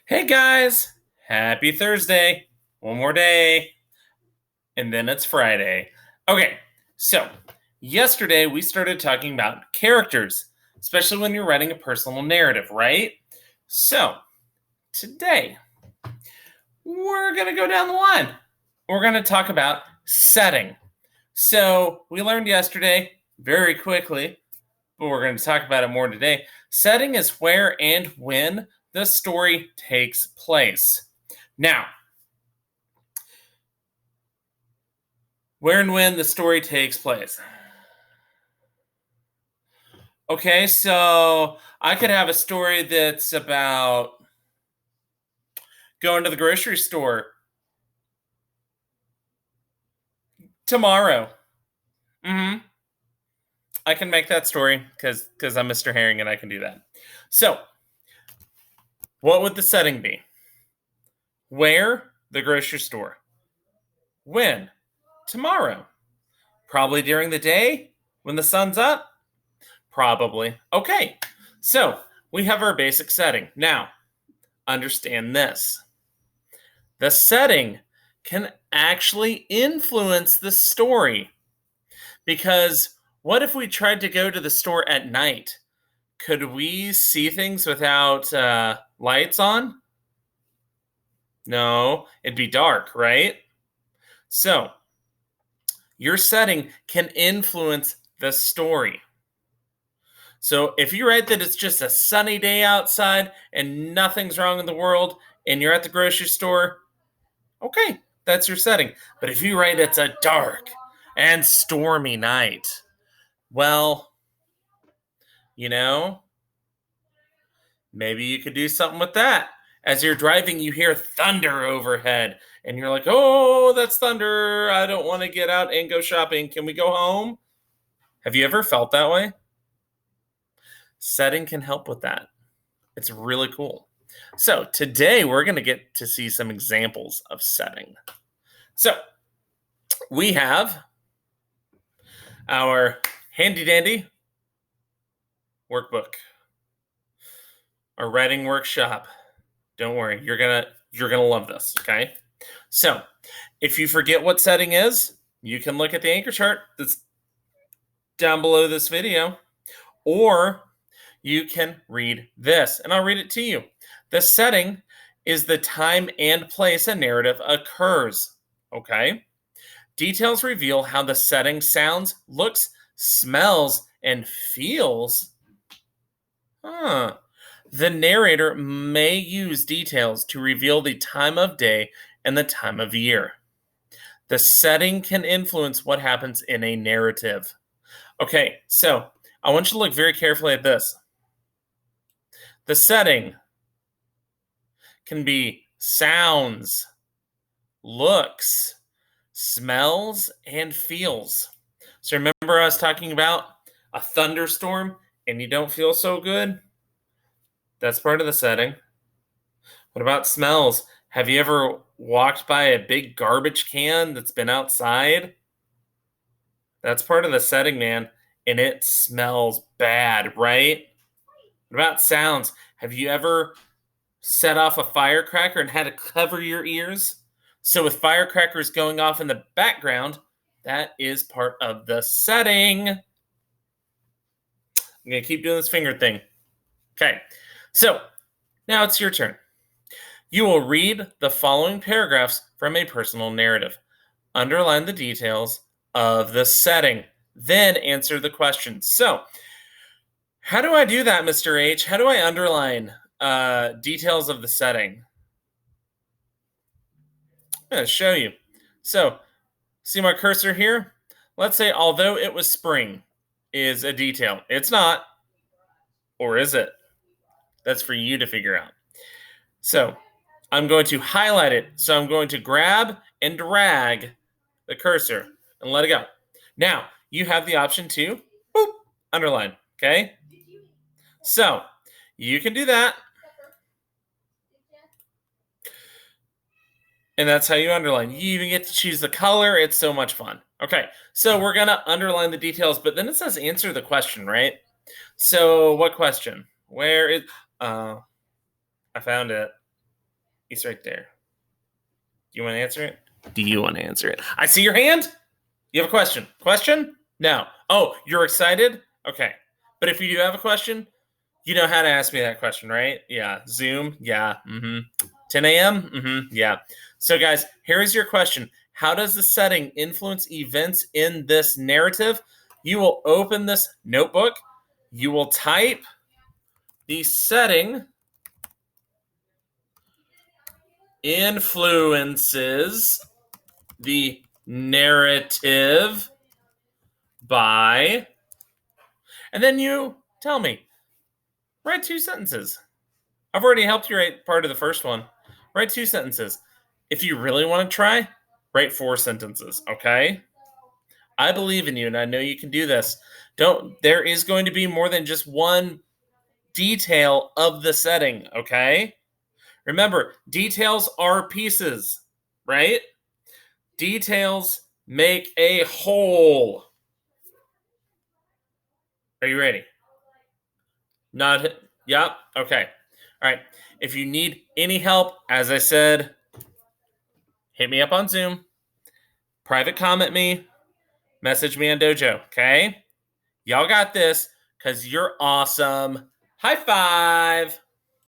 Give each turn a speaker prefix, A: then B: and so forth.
A: Hey guys, happy Thursday. One more day, and then it's Friday. Okay, so yesterday we started talking about characters, especially when you're writing a personal narrative, right? So today we're going to go down the line. We're going to talk about setting. So we learned yesterday very quickly, but we're going to talk about it more today. Setting is where and when the story takes place. Now, where and when the story takes place. Okay, so I could have a story that's about going to the grocery store tomorrow. hmm I can make that story because I'm Mr. Herring and I can do that. So, what would the setting be? Where? The grocery store. When? Tomorrow. Probably during the day when the sun's up? Probably. Okay, so we have our basic setting. Now, understand this. The setting can actually influence the story. Because what if we tried to go to the store at night? Could we see things without lights on? No, it'd be dark, right? So, your setting can influence the story. So, if you write that it's just a sunny day outside and nothing's wrong in the world and you're at the grocery store, okay, that's your setting. But if you write it's a dark and stormy night, well, you know, maybe you could do something with that. As you're driving, you hear thunder overhead, and you're like, oh, that's thunder. I don't want to get out and go shopping. Can we go home? Have you ever felt that way? Setting can help with that. It's really cool. So, today we're going to get to see some examples of setting. So, we have our handy dandy workbook, our writing workshop. Don't worry, you're gonna love this, okay? So, if you forget what setting is, you can look at the anchor chart that's down below this video, or you can read this, and I'll read it to you. The setting is the time and place a narrative occurs, okay? Details reveal how the setting sounds, looks, smells, and feels. The narrator may use details to reveal the time of day and the time of year. The setting can influence what happens in a narrative. Okay, so I want you to look very carefully at this. The setting can be sounds, looks, smells, and feels. So remember I was talking about a thunderstorm and you don't feel so good? That's part of the setting. What about smells? Have you ever walked by a big garbage can that's been outside? That's part of the setting, man, and it smells bad, right? What about sounds? Have you ever set off a firecracker and had to cover your ears? So, with firecrackers going off in the background, that is part of the setting. I'm going to keep doing this finger thing. Okay, so now it's your turn. You will read the following paragraphs from a personal narrative. Underline the details of the setting, then answer the questions. So, how do I do that, Mr. H? How do I underline details of the setting? I'm going to show you. So, see my cursor here? Let's say, although it was spring, is a detail. It's not, or is it? That's for you to figure out. So, I'm going to highlight it. So, I'm going to grab and drag the cursor and let it go. Now, you have the option to boop, underline, okay? So, you can do that. And that's how you underline. You even get to choose the color. It's so much fun. Okay, so we're going to underline the details, but then it says answer the question, right? So, what question? Where is... I found it. He's right there. Do you want to answer it? Do you want to answer it? I see your hand. You have a question. Question? No. Oh, you're excited? Okay. But if you do have a question, you know how to ask me that question, right? Yeah. Zoom? Yeah. 10 a.m.? Yeah. So, guys, here is your question. How does the setting influence events in this narrative? You will open this notebook. You will type the setting influences the narrative by, and then you tell me, write 2 sentences. I've already helped you write part of the first one. Write 2 sentences. If you really want to try, write 4 sentences, okay? I believe in you and I know you can do this. There is going to be more than just one detail of the setting, okay? Remember, details are pieces, right? Details make a whole. Are you ready? Not, yep, okay. All right. If you need any help, as I said, hit me up on Zoom, private comment me, message me on Dojo, okay? Y'all got this because you're awesome. High five.